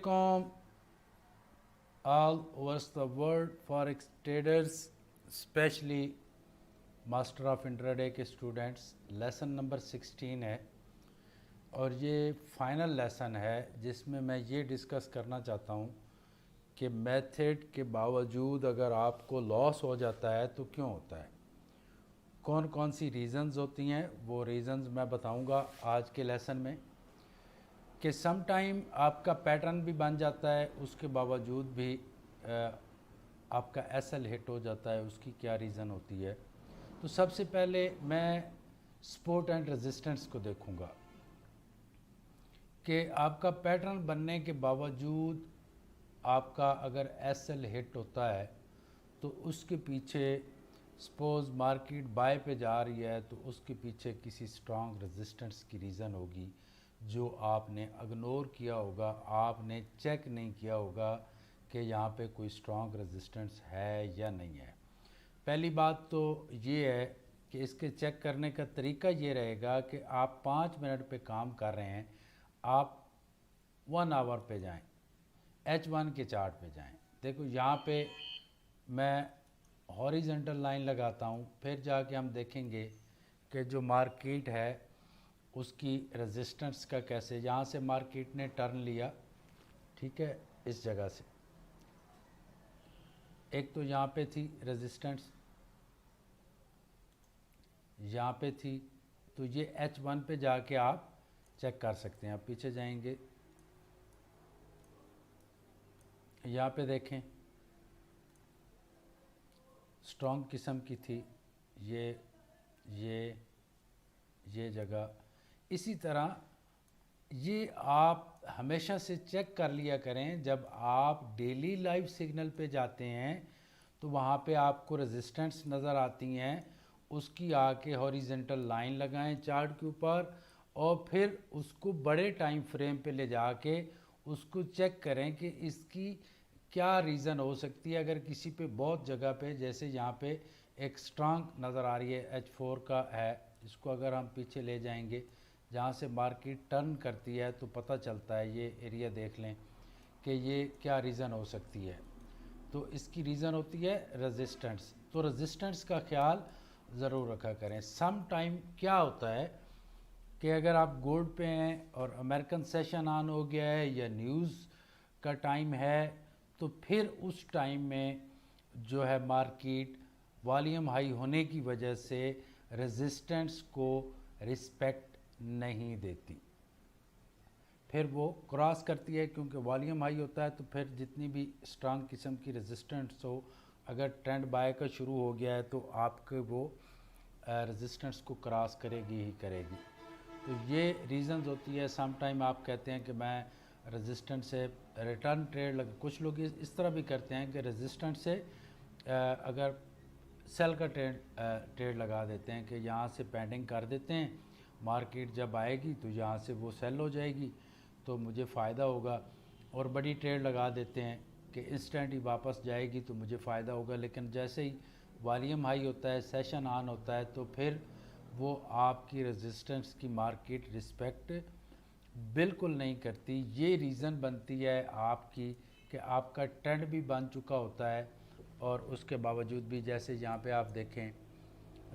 Assalamualaikum all over the world forex traders, especially master of intraday के students. Lesson number 16 है और ये final lesson है जिसमें मैं ये डिस्कस करना चाहता हूँ कि मेथड के बावजूद अगर आपको लॉस हो जाता है तो क्यों होता है, कौन कौन सी रीज़न्स होती हैं। वो रीज़न्स मैं बताऊँगा आज के लेसन में कि सम टाइम आपका पैटर्न भी बन जाता है, उसके बावजूद भी आपका एसएल हिट हो जाता है, उसकी क्या रीज़न होती है। तो सबसे पहले मैं सपोर्ट एंड रेजिस्टेंस को देखूंगा कि आपका पैटर्न बनने के बावजूद आपका अगर एसएल हिट होता है तो उसके पीछे सपोज़ मार्केट बाय पे जा रही है तो उसके पीछे किसी स्ट्रॉन्ग रेजिस्टेंस की रीज़न होगी जो आपने इग्नोर किया होगा, आपने चेक नहीं किया होगा कि यहाँ पे कोई स्ट्रॉन्ग रेजिस्टेंस है या नहीं है। पहली बात तो ये है कि इसके चेक करने का तरीका ये रहेगा कि आप 5 मिनट पे काम कर रहे हैं, आप 1 आवर पे जाएं, H1 के चार्ट पे जाएं। देखो यहाँ पे मैं हॉरिजेंटल लाइन लगाता हूँ, फिर जाके हम देखेंगे कि जो मार्केट है उसकी रेजिस्टेंस का कैसे, यहाँ से मार्केट ने टर्न लिया, ठीक है, इस जगह से एक तो यहाँ पे थी रेजिस्टेंस, यहाँ पे थी, तो ये H1 पे जाके आप चेक कर सकते हैं। आप पीछे जाएंगे, यहाँ पे देखें स्ट्रॉन्ग किस्म की थी ये जगह। इसी तरह ये आप हमेशा से चेक कर लिया करें, जब आप डेली लाइव सिग्नल पे जाते हैं तो वहाँ पे आपको रेजिस्टेंस नज़र आती हैं, उसकी आके हॉरिजेंटल लाइन लगाएं चार्ट के ऊपर और फिर उसको बड़े टाइम फ्रेम पे ले जाके उसको चेक करें कि इसकी क्या रीज़न हो सकती है। अगर किसी पे बहुत जगह पे, जैसे यहाँ पे एक स्ट्रॉन्ग नज़र आ रही है H4 का है, इसको अगर हम पीछे ले जाएंगे जहाँ से मार्केट टर्न करती है तो पता चलता है, ये एरिया देख लें कि ये क्या रीज़न हो सकती है। तो इसकी रीज़न होती है रेजिस्टेंस। तो रेजिस्टेंस का ख्याल ज़रूर रखा करें। सम टाइम क्या होता है कि अगर आप गोल्ड पे हैं और अमेरिकन सेशन ऑन हो गया है या न्यूज़ का टाइम है तो फिर उस टाइम में जो है मार्केट वॉल्यूम हाई होने की वजह से रेजिस्टेंस को रिस्पेक्ट नहीं देती, फिर वो क्रॉस करती है, क्योंकि वॉल्यूम हाई होता है तो फिर जितनी भी स्ट्रांग किस्म की रेजिस्टेंस हो, अगर ट्रेंड बाय का शुरू हो गया है तो आपके वो रेजिस्टेंस को क्रॉस करेगी ही करेगी। तो ये रीज़न्स होती है। सम टाइम आप कहते हैं कि मैं रेजिस्टेंस से रिटर्न ट्रेड कुछ लोग इस तरह भी करते हैं कि रेजिस्टेंस से अगर सेल का ट्रेड लगा देते हैं कि यहाँ से पेंडिंग कर देते हैं, मार्केट जब आएगी तो यहाँ से वो सेल हो जाएगी तो मुझे फ़ायदा होगा, और बड़ी ट्रेड लगा देते हैं कि इंस्टेंट ही वापस जाएगी तो मुझे फ़ायदा होगा। लेकिन जैसे ही वॉल्यूम हाई होता है, सेशन ऑन होता है, तो फिर वो आपकी रेजिस्टेंस की मार्केट रिस्पेक्ट बिल्कुल नहीं करती। ये रीज़न बनती है आपकी कि आपका ट्रेंड भी बन चुका होता है और उसके बावजूद भी, जैसे यहाँ पे आप देखें,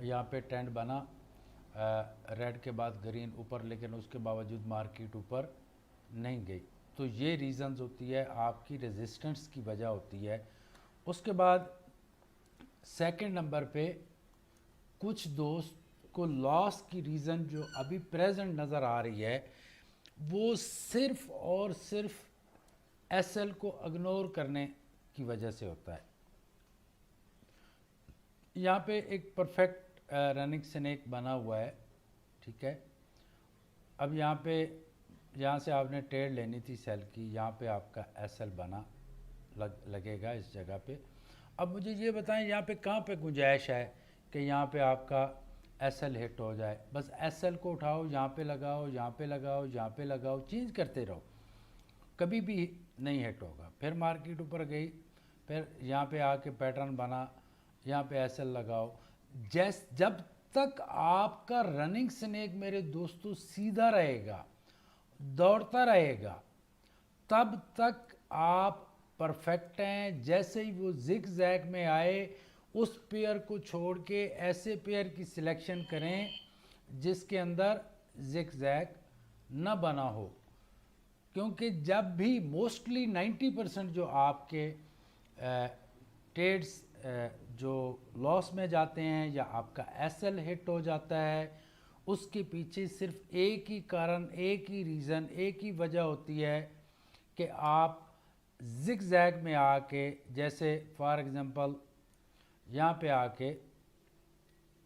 यहाँ पे ट्रेंड बना रेड के बाद ग्रीन ऊपर, लेकिन उसके बावजूद मार्केट ऊपर नहीं गई। तो ये रीज़न्स होती है आपकी रेजिस्टेंस की वजह होती है। उसके बाद सेकंड नंबर पे कुछ दोस्त को लॉस की रीज़न जो अभी प्रेजेंट नज़र आ रही है वो सिर्फ और सिर्फ एसएल को इग्नोर करने की वजह से होता है। यहाँ पे एक परफेक्ट रनिंग स्नेक बना हुआ है, ठीक है। अब यहाँ से आपने ट्रेड लेनी थी सेल की, यहाँ पे आपका एसएल बना लगेगा इस जगह पे। अब मुझे ये बताएं यहाँ पे कहाँ पे गुंजाइश है कि यहाँ पे आपका एसएल हिट हो जाए। बस एसएल को उठाओ, यहाँ पे लगाओ, यहाँ पे लगाओ, यहाँ पे लगाओ, चेंज करते रहो, कभी भी नहीं हिट होगा। फिर मार्केट ऊपर गई, फिर यहाँ पे आके पैटर्न बना, यहाँ पे एसएल लगाओ। जब तक आपका रनिंग स्नेक मेरे दोस्तों सीधा रहेगा, दौड़ता रहेगा, तब तक आप परफेक्ट हैं। जैसे ही वो जिग जैग में आए, उस पेयर को छोड़ के ऐसे पेयर की सिलेक्शन करें जिसके अंदर जिग जैग न बना हो, क्योंकि जब भी मोस्टली 90% जो आपके ट्रेड्स जो लॉस में जाते हैं या आपका एसएल हिट हो जाता है, उसके पीछे सिर्फ एक ही कारण, एक ही रीज़न, एक ही वजह होती है कि आप जिग जैग में आके, जैसे फॉर एग्ज़ाम्पल यहाँ पे आके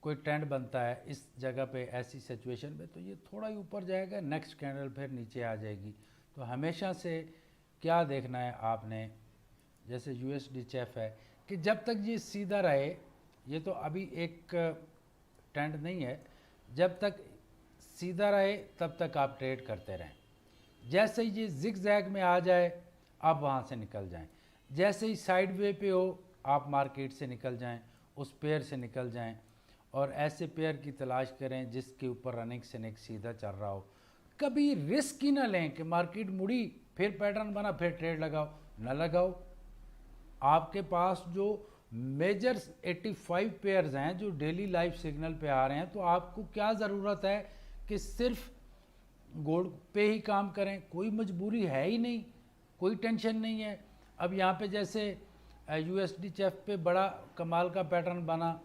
कोई ट्रेंड बनता है इस जगह पे, ऐसी सिचुएशन में, तो ये थोड़ा ही ऊपर जाएगा, नेक्स्ट कैंडल फिर नीचे आ जाएगी। तो हमेशा से क्या देखना है आपने, जैसे यूएसडी चेफ है कि जब तक ये सीधा रहे, ये तो अभी एक ट्रेंड नहीं है, जब तक सीधा रहे तब तक आप ट्रेड करते रहें। जैसे ही ये जिग जैग में आ जाए आप वहाँ से निकल जाएं, जैसे ही साइड वे पे हो आप मार्केट से निकल जाएं, उस पेयर से निकल जाएं, और ऐसे पेयर की तलाश करें जिसके ऊपर रनिंग सनेक सीधा चल रहा हो। कभी रिस्क ही ना लें कि मार्केट मुड़ी फिर पैटर्न बना फिर ट्रेड लगाओ, ना लगाओ। आपके पास जो मेजर 85 पेयर्स हैं जो डेली लाइफ सिग्नल पे आ रहे हैं, तो आपको क्या ज़रूरत है कि सिर्फ गोल्ड पे ही काम करें? कोई मजबूरी है ही नहीं, कोई टेंशन नहीं है। अब यहाँ पे जैसे यूएसडी चेफ पे बड़ा कमाल का पैटर्न बना,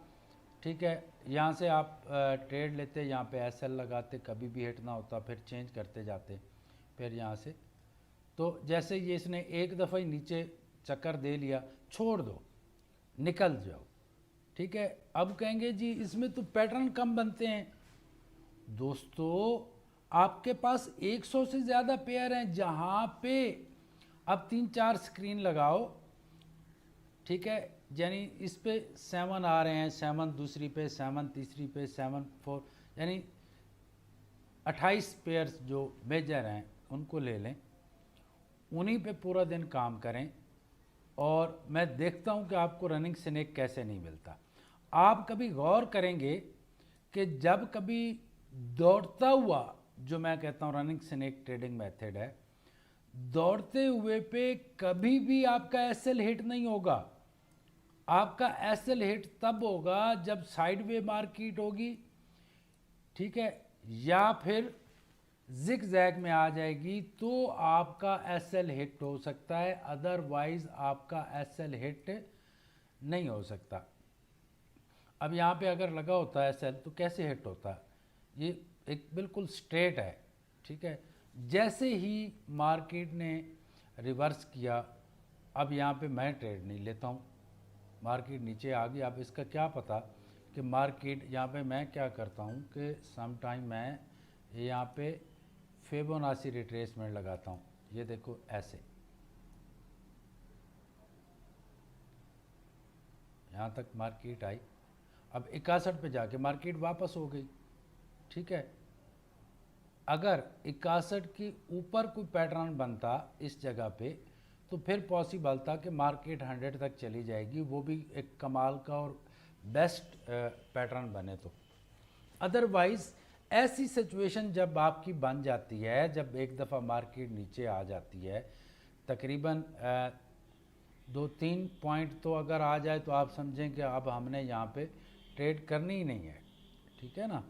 ठीक है, यहाँ से आप ट्रेड लेते, यहाँ पे एसएल लगाते, कभी भी हिट ना होता, फिर चेंज करते जाते, फिर यहाँ से, तो जैसे ये इसने एक दफ़ा ही नीचे चक्कर दे लिया, छोड़ दो, निकल जाओ, ठीक है। अब कहेंगे जी इसमें तो पैटर्न कम बनते हैं। दोस्तों आपके पास 100 से ज़्यादा पेयर हैं, जहाँ पे अब 3-4 स्क्रीन लगाओ, ठीक है, यानी इस पे 7 आ रहे हैं, 7 दूसरी पे, 7 तीसरी पे, 7 4, यानी 28 पेयर्स जो मेजर हैं उनको ले लें, उन्हीं पे पूरा दिन काम करें, और मैं देखता हूं कि आपको रनिंग स्नेक कैसे नहीं मिलता। आप कभी गौर करेंगे कि जब कभी दौड़ता हुआ, जो मैं कहता हूं रनिंग स्नेक ट्रेडिंग मेथड है, दौड़ते हुए पे कभी भी आपका एसएल हिट नहीं होगा। आपका एसएल हिट तब होगा जब साइडवे मार्केट होगी, ठीक है, या फिर जिग जैग में आ जाएगी, तो आपका एसएल हिट हो सकता है, अदरवाइज आपका एसएल हिट नहीं हो सकता। अब यहाँ पे अगर लगा होता है एसएल, तो कैसे हिट होता है? ये एक बिल्कुल स्ट्रेट है, ठीक है। जैसे ही मार्केट ने रिवर्स किया, अब यहाँ पे मैं ट्रेड नहीं लेता हूँ, मार्केट नीचे आ गई। अब इसका क्या पता कि मार्केट, यहाँ पे मैं क्या करता हूँ कि सम टाइम मैं यहाँ पे फिबोनाची रिट्रेसमेंट लगाता हूँ। ये देखो ऐसे, यहाँ तक मार्केट आई, अब 61 पे जाके मार्केट वापस हो गई, ठीक है। अगर 61 के ऊपर कोई पैटर्न बनता इस जगह पे, तो फिर पॉसिबल था कि मार्केट 100 तक चली जाएगी, वो भी एक कमाल का और बेस्ट पैटर्न बने तो। अदरवाइज़ ऐसी सिचुएशन जब आपकी बन जाती है, जब एक दफ़ा मार्केट नीचे आ जाती है, तकरीबन 2-3 पॉइंट तो अगर आ जाए तो आप समझें कि अब हमने यहाँ पे ट्रेड करनी ही नहीं है, ठीक है ना।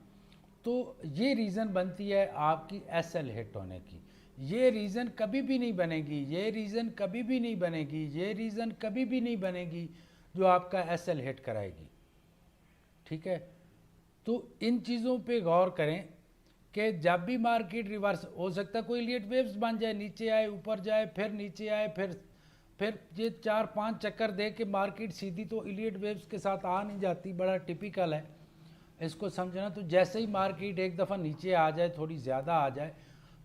तो ये रीज़न बनती है आपकी एसएल हिट होने की। ये रीज़न कभी भी नहीं बनेगी, ये रीज़न कभी भी नहीं बनेगी, ये रीज़न कभी भी नहीं बनेगी जो आपका एसएल हिट कराएगी, ठीक है। तो इन चीज़ों पे गौर करें कि जब भी मार्केट रिवर्स हो सकता है, कोई इलीट वेव्स बन जाए, नीचे आए, ऊपर जाए, फिर नीचे आए, फिर ये 4-5 चक्कर दे के मार्केट सीधी तो इलीट वेव्स के साथ आ नहीं जाती, बड़ा टिपिकल है इसको समझना। तो जैसे ही मार्केट एक दफ़ा नीचे आ जाए, थोड़ी ज़्यादा आ जाए,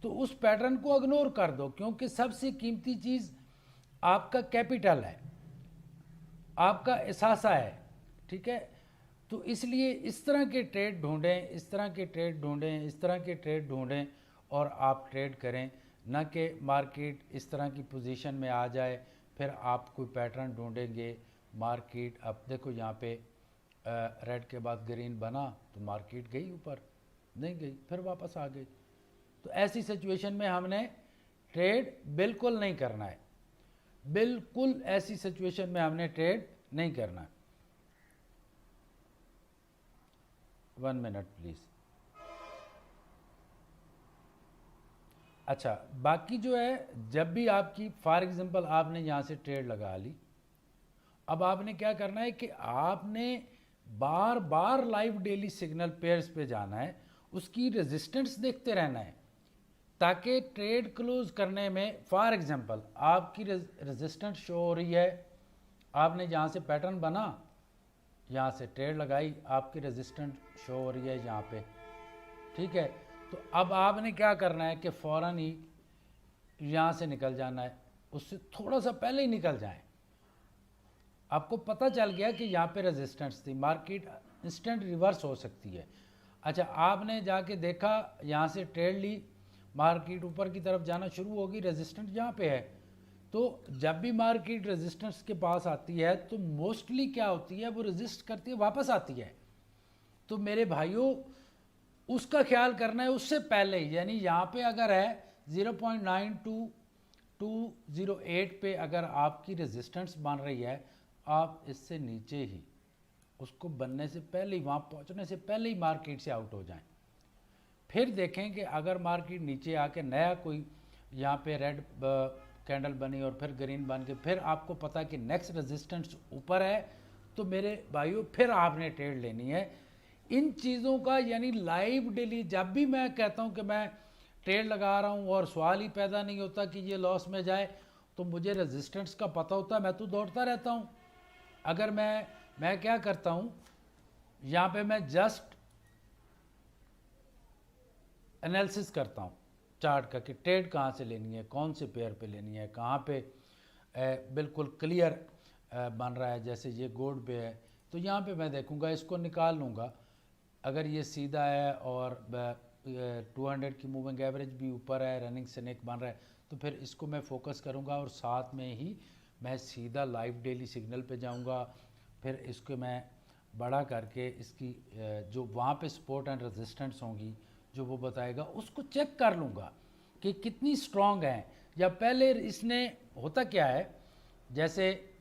तो उस पैटर्न को इग्नोर कर दो, क्योंकि सबसे कीमती चीज़ आपका कैपिटल है, आपका एहसासा है, ठीक है। तो इसलिए इस तरह के ट्रेड ढूंढें, इस तरह के ट्रेड ढूंढें, इस तरह के ट्रेड ढूंढें, और आप ट्रेड करें, ना कि मार्केट इस तरह की पोजीशन में आ जाए फिर आप कोई पैटर्न ढूंढेंगे। मार्केट अब देखो यहाँ पे रेड के बाद ग्रीन बना तो मार्केट गई ऊपर, नहीं गई, फिर वापस आ गई। तो ऐसी सिचुएशन में हमने ट्रेड बिल्कुल नहीं करना है, बिल्कुल ऐसी सिचुएशन में हमने ट्रेड नहीं करना है। 1 मिनट प्लीज। अच्छा, बाकी जो है जब भी आपकी फॉर एग्जांपल आपने यहाँ से ट्रेड लगा ली, अब आपने क्या करना है कि आपने बार बार लाइव डेली सिग्नल पेयर्स पे जाना है, उसकी रेजिस्टेंस देखते रहना है, ताकि ट्रेड क्लोज करने में फॉर एग्जांपल आपकी रेजिस्टेंस शो हो रही है, आपने जहाँ से पैटर्न बना यहाँ से ट्रेड लगाई, आपकी रेजिस्टेंस शो हो रही है यहाँ पे, ठीक है। तो अब आपने क्या करना है कि फ़ौरन ही यहाँ से निकल जाना है, उससे थोड़ा सा पहले ही निकल जाएं। आपको पता चल गया कि यहाँ पे रेजिस्टेंस थी, मार्केट इंस्टेंट रिवर्स हो सकती है। अच्छा, आपने जाके देखा यहाँ से ट्रेड ली, मार्केट ऊपर की तरफ जाना शुरू होगी, रेजिस्टेंस यहाँ पे है। तो जब भी मार्केट रेजिस्टेंस के पास आती है तो मोस्टली क्या होती है, वो रेजिस्ट करती है, वापस आती है। तो मेरे भाइयों, उसका ख्याल करना है उससे पहले ही, यानी यहाँ पे अगर है 0.92208 पे अगर आपकी रेजिस्टेंस बन रही है, आप इससे नीचे ही उसको बनने से पहले ही, वहाँ पहुँचने से पहले ही मार्केट से आउट हो जाएं। फिर देखें कि अगर मार्केट नीचे आके नया कोई यहाँ पे रेड कैंडल बनी और फिर ग्रीन बन के फिर आपको पता है कि नेक्स्ट रेजिस्टेंस ऊपर है, तो मेरे भाइयों फिर आपने ट्रेड लेनी है। इन चीज़ों का यानी लाइव डेली जब भी मैं कहता हूँ कि मैं ट्रेड लगा रहा हूँ और सवाल ही पैदा नहीं होता कि ये लॉस में जाए, तो मुझे रेजिस्टेंस का पता होता है, मैं तो दौड़ता रहता हूँ। अगर मैं क्या करता हूँ, यहाँ पे मैं जस्ट एनालिसिस करता हूँ चार्ट का कि ट्रेड कहाँ से लेनी है, कौन से पेयर पे लेनी है, कहाँ पे बिल्कुल क्लियर बन रहा है। जैसे ये गोल्ड पे है तो यहाँ पे मैं देखूँगा, इसको निकाल लूँगा। अगर ये सीधा है और 200 की मूविंग एवरेज भी ऊपर है, रनिंग स्नेक बन रहा है, तो फिर इसको मैं फोकस करूँगा और साथ में ही मैं सीधा लाइव डेली सिग्नल पे जाऊँगा। फिर इसको मैं बड़ा करके इसकी जो वहाँ पे सपोर्ट एंड रेजिस्टेंस होंगी जो वो बताएगा, उसको चेक कर लूँगा कि कितनी स्ट्रॉन्ग है। या पहले इसने होता क्या है, जैसे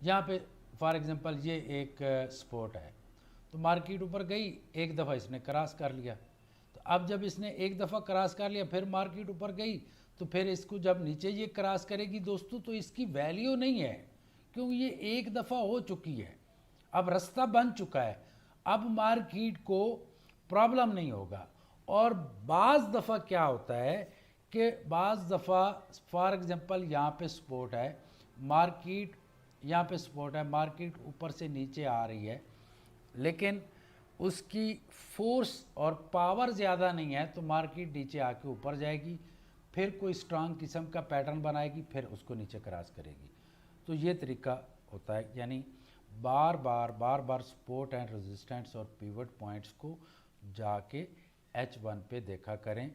यहाँ पे फॉर एग्जांपल ये एक सपोर्ट है, तो मार्केट ऊपर गई, एक दफ़ा इसने क्रॉस कर लिया। तो अब जब इसने एक दफ़ा क्रॉस कर लिया, फिर मार्केट ऊपर गई, तो फिर इसको जब नीचे ये क्रॉस करेगी दोस्तों, तो इसकी वैल्यू नहीं है, क्योंकि ये एक दफ़ा हो चुकी है, अब रास्ता बन चुका है, अब मार्केट को प्रॉब्लम नहीं होगा। और बाज़ दफ़ा क्या होता है कि बाज़ दफ़ा फॉर एग्जांपल यहाँ पे सपोर्ट है, मार्केट यहाँ पे सपोर्ट है, मार्केट ऊपर से नीचे आ रही है, लेकिन उसकी फोर्स और पावर ज़्यादा नहीं है, तो मार्केट नीचे आके ऊपर जाएगी, फिर कोई स्ट्रांग किस्म का पैटर्न बनाएगी, फिर उसको नीचे क्रॉस करेगी। तो ये तरीका होता है, यानी बार बार सपोर्ट एंड रेजिस्टेंस और पिवट पॉइंट्स को जाके H1 पे देखा करें।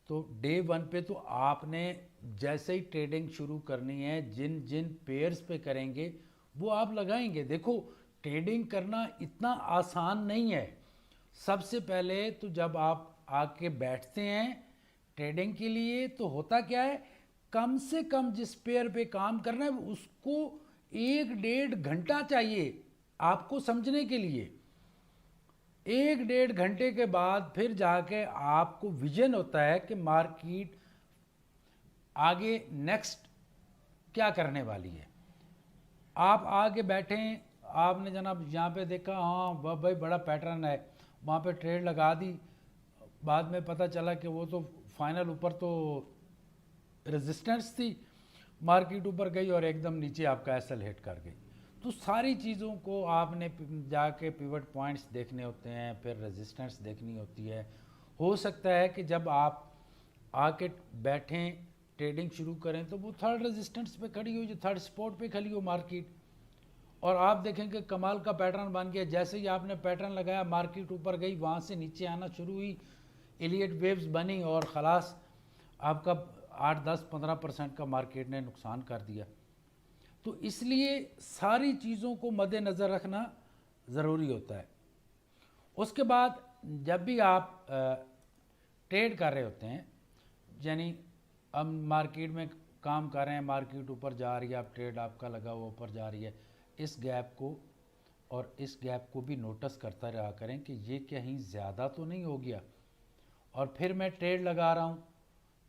तो डे 1 पे तो आपने जैसे ही ट्रेडिंग शुरू करनी है, जिन जिन पेयर्स पे करेंगे वो आप लगाएंगे। देखो, ट्रेडिंग करना इतना आसान नहीं है। सबसे पहले तो जब आप आके बैठते हैं ट्रेडिंग के लिए, तो होता क्या है, कम से कम जिस पेयर पे काम करना है उसको 1-1.5 घंटा चाहिए आपको समझने के लिए। 1-1.5 घंटे के बाद फिर जाके आपको विजन होता है कि मार्केट आगे नेक्स्ट क्या करने वाली है। आप आगे बैठे, आपने जनाब यहाँ पे देखा, हाँ वह भाई बड़ा पैटर्न है, वहाँ पे ट्रेड लगा दी, बाद में पता चला कि वो तो फाइनल ऊपर तो रेजिस्टेंस थी, मार्केट ऊपर गई और एकदम नीचे आपका एसएल हिट कर गई। तो सारी चीज़ों को आपने जाके पिवट पॉइंट्स देखने होते हैं, फिर रेजिस्टेंस देखनी होती है। हो सकता है कि जब आप आके बैठें ट्रेडिंग शुरू करें तो वो थर्ड रेजिस्टेंस पे खड़ी हो, जो थर्ड स्पॉट पे खड़ी हो मार्केट, और आप देखेंगे कमाल का पैटर्न बन गया। जैसे ही आपने पैटर्न लगाया, मार्केट ऊपर गई, वहाँ से नीचे आना शुरू हुई, एलियट वेव्स बनी और ख़लास आपका 8-10-15% का मार्केट ने नुकसान कर दिया। तो इसलिए सारी चीज़ों को मद्देनज़र रखना ज़रूरी होता है। उसके बाद जब भी आप ट्रेड कर रहे होते हैं, यानी अब मार्केट में काम कर रहे हैं, मार्केट ऊपर जा रही है, आप ट्रेड आपका लगा हुआ ऊपर जा रही है, इस गैप को और इस गैप को भी नोटिस करता रहा करें कि ये कहीं ज़्यादा तो नहीं हो गया, और फिर मैं ट्रेड लगा रहा हूँ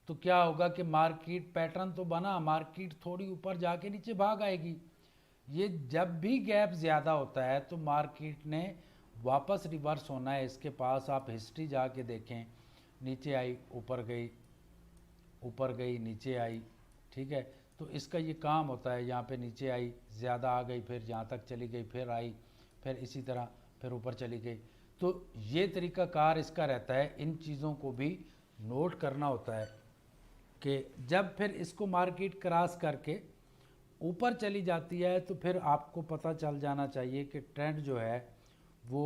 तो क्या होगा कि मार्केट पैटर्न तो बना, मार्केट थोड़ी ऊपर जाके नीचे भाग आएगी। ये जब भी गैप ज़्यादा होता है तो मार्केट ने वापस रिवर्स होना है। इसके पास आप हिस्ट्री जाके देखें, नीचे आई ऊपर गई, ऊपर गई नीचे आई, ठीक है। तो इसका ये काम होता है, यहाँ पे नीचे आई, ज़्यादा आ गई, फिर यहाँ तक चली गई, फिर आई, फिर इसी तरह फिर ऊपर चली गई। तो ये तरीका कार इसका रहता है। इन चीज़ों को भी नोट करना होता है कि जब फिर इसको मार्केट क्रॉस करके ऊपर चली जाती है तो फिर आपको पता चल जाना चाहिए कि ट्रेंड जो है वो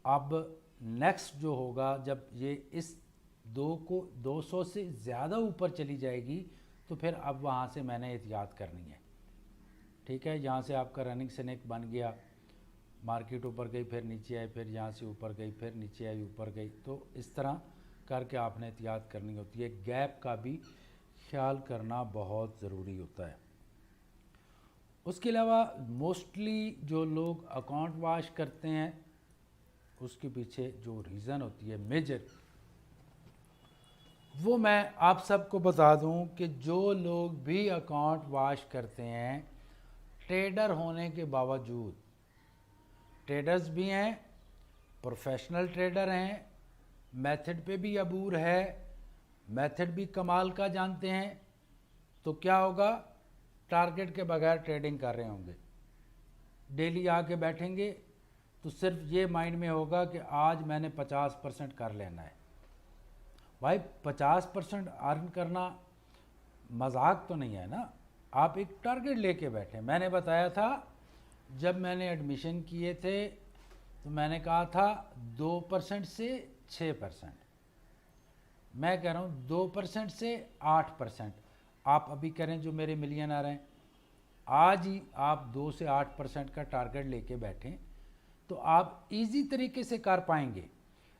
अब नेक्स्ट जो होगा, जब ये इस 200 से ज़्यादा ऊपर चली जाएगी तो फिर अब वहाँ से मैंने एहतियात करनी है, ठीक है। यहाँ से आपका रनिंग स्नेक बन गया, मार्केट ऊपर गई फिर नीचे आई, फिर यहाँ से ऊपर गई फिर नीचे आई ऊपर गई, तो इस तरह करके आपने एहतियात करनी होती है। गैप का भी ख्याल करना बहुत ज़रूरी होता है। उसके अलावा मोस्टली जो लोग अकाउंट वाश करते हैं उसके पीछे जो रीज़न होती है मेजर, वो मैं आप सबको बता दूं कि जो लोग भी अकाउंट वाश करते हैं ट्रेडर होने के बावजूद, ट्रेडर्स भी हैं, प्रोफेशनल ट्रेडर हैं, मेथड पे भी अबूर है, मेथड भी कमाल का जानते हैं, तो क्या होगा, टारगेट के बगैर ट्रेडिंग कर रहे होंगे। डेली आके बैठेंगे तो सिर्फ ये माइंड में होगा कि आज मैंने 50% कर लेना है। भाई 50% अर्न करना मजाक तो नहीं है ना, आप एक टारगेट लेके बैठे। मैंने बताया था जब मैंने एडमिशन किए थे तो मैंने कहा था 2% से 6%, मैं कह रहा हूँ 2% से 8%। आप अभी करें जो मेरे मिलियनर हैं, आज ही आप 2 से 8% का टारगेट लेके बैठें तो आप इजी तरीके से कर पाएंगे।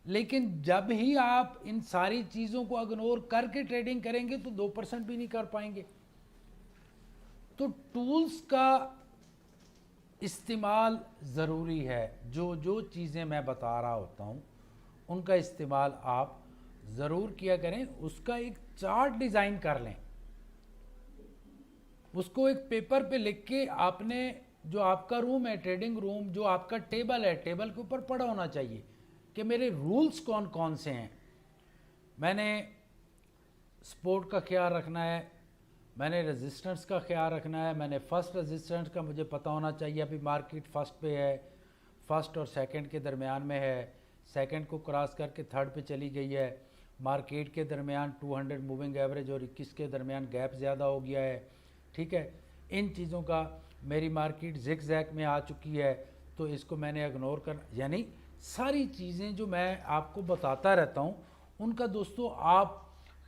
लेकिन जब ही आप इन सारी चीज़ों को इग्नोर करके ट्रेडिंग करेंगे तो 2% भी नहीं कर पाएंगे। तो टूल्स का इस्तेमाल ज़रूरी है। जो जो चीज़ें मैं बता रहा होता हूँ उनका इस्तेमाल आप ज़रूर किया करें। उसका एक चार्ट डिज़ाइन कर लें, उसको एक पेपर पे लिख के आपने, जो आपका रूम है ट्रेडिंग रूम, जो आपका टेबल है, टेबल के ऊपर पड़ा होना चाहिए कि मेरे रूल्स कौन कौन से हैं। मैंने सपोर्ट का ख्याल रखना है, मैंने रेजिस्टेंस का ख्याल रखना है, मैंने फर्स्ट रेजिस्टेंस का मुझे पता होना चाहिए अभी मार्केट फर्स्ट पे है, फर्स्ट और सेकंड के दरमियान में है, सेकंड को क्रॉस करके थर्ड पे चली गई है, मार्केट के दरमियान 200 मूविंग एवरेज और 21 के दरमियान गैप ज़्यादा हो गया है, ठीक है। इन चीज़ों का, मेरी मार्केट जिग जैग में आ चुकी है तो इसको मैंने इग्नोर कर, यानी सारी चीज़ें जो मैं आपको बताता रहता हूँ उनका दोस्तों आप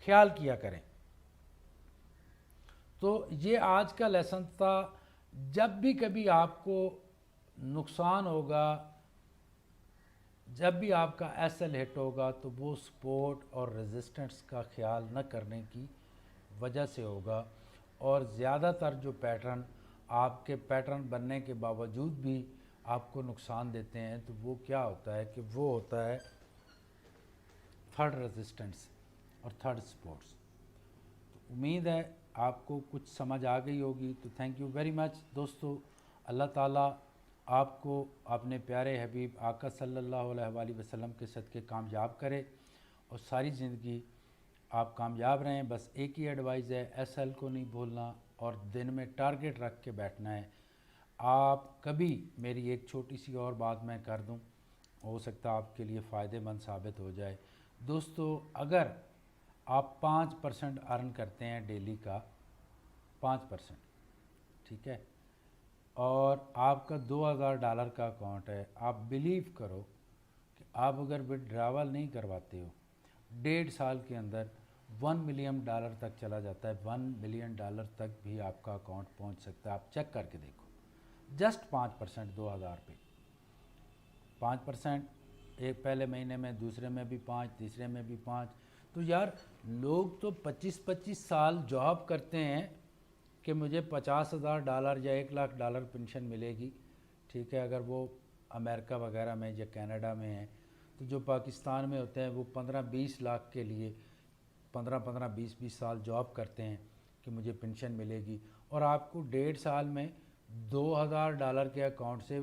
ख्याल किया करें। तो ये आज का लेसन था। जब भी कभी आपको नुकसान होगा, जब भी आपका एसएल हिट होगा तो वो सपोर्ट और रेजिस्टेंस का ख्याल न करने की वजह से होगा। और ज़्यादातर जो पैटर्न आपके पैटर्न बनने के बावजूद भी आपको नुकसान देते हैं तो वो क्या होता है कि वो होता है थर्ड रेजिस्टेंस और थर्ड सपोर्ट्स। तो उम्मीद है आपको कुछ समझ आ गई होगी। तो थैंक यू वेरी मच दोस्तों। अल्लाह ताला आपको अपने प्यारे हबीब आका सल्लल्लाहु अलैहि वसल्लम के सदक़े कामयाब करे और सारी ज़िंदगी आप कामयाब रहें। बस एक ही एडवाइस है, एसएल को नहीं भूलना और दिन में टारगेट रख के बैठना है। आप कभी, मेरी एक छोटी सी और बात मैं कर दूं, हो सकता है आपके लिए फ़ायदेमंद साबित हो जाए। दोस्तों अगर आप 5% अर्न करते हैं डेली का, 5%, ठीक है, और आपका $2000 का अकाउंट है, आप बिलीव करो कि आप अगर विड्रावल नहीं करवाते हो, 1.5 साल के अंदर $1 मिलियन तक चला जाता है। $1 मिलियन तक भी आपका अकाउंट पहुंच सकता है। आप चेक करके देखो, जस्ट 5%, 2000 पे 5%, एक पहले महीने में, दूसरे में भी 5, तीसरे में भी 5, तो तो यार लोग तो 25-25 साल जॉब करते हैं कि मुझे $50,000 या $1,00,000 पेंशन मिलेगी, ठीक है। अगर वो अमेरिका वगैरह में या कनाडा में है, तो जो पाकिस्तान में होते हैं वो 15-20 लाख के लिए 15-15 20-20 साल जॉब करते हैं कि मुझे पेंशन मिलेगी, और आपको 1.5 साल में $2,000 के अकाउंट से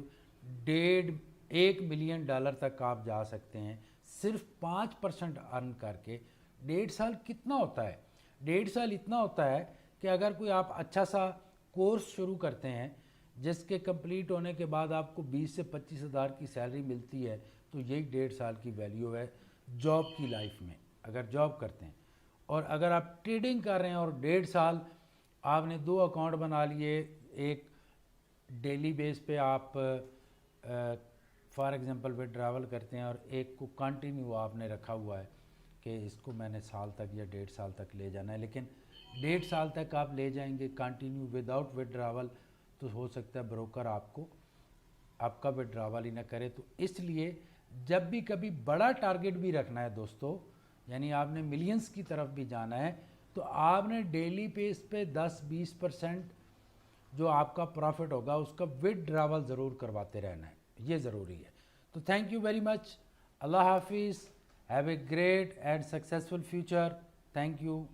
1 मिलियन तक आप जा सकते हैं सिर्फ 5% अर्न करके। 1.5 साल कितना होता है? 1.5 साल इतना होता है कि अगर कोई आप अच्छा सा कोर्स शुरू करते हैं जिसके कंप्लीट होने के बाद आपको 20 से 25 हज़ार की सैलरी मिलती है, तो यही 1.5 साल की वैल्यू है जॉब की लाइफ में, अगर जॉब करते हैं। और अगर आप ट्रेडिंग कर रहे हैं और 1.5 साल आपने 2 अकाउंट बना लिए, एक डेली बेस पे आप फॉर एग्जांपल विड्रॉवल करते हैं और एक को कंटिन्यू आपने रखा हुआ है कि इसको मैंने साल तक या 1.5 साल तक ले जाना है, लेकिन 1.5 साल तक आप ले जाएंगे कंटिन्यू विदाउट विड्रॉवल, तो हो सकता है ब्रोकर आपका विड्रॉवल ही ना करे। तो इसलिए जब भी कभी बड़ा टारगेट भी रखना है दोस्तों, यानी आपने मिलियंस की तरफ भी जाना है, तो आपने डेली बेस पे 10-20% जो आपका प्रॉफिट होगा उसका विड्रॉवल ज़रूर करवाते रहना है, ये ज़रूरी है। तो थैंक यू वेरी मच, अल्लाह हाफिज़, have a great and successful future, thank you.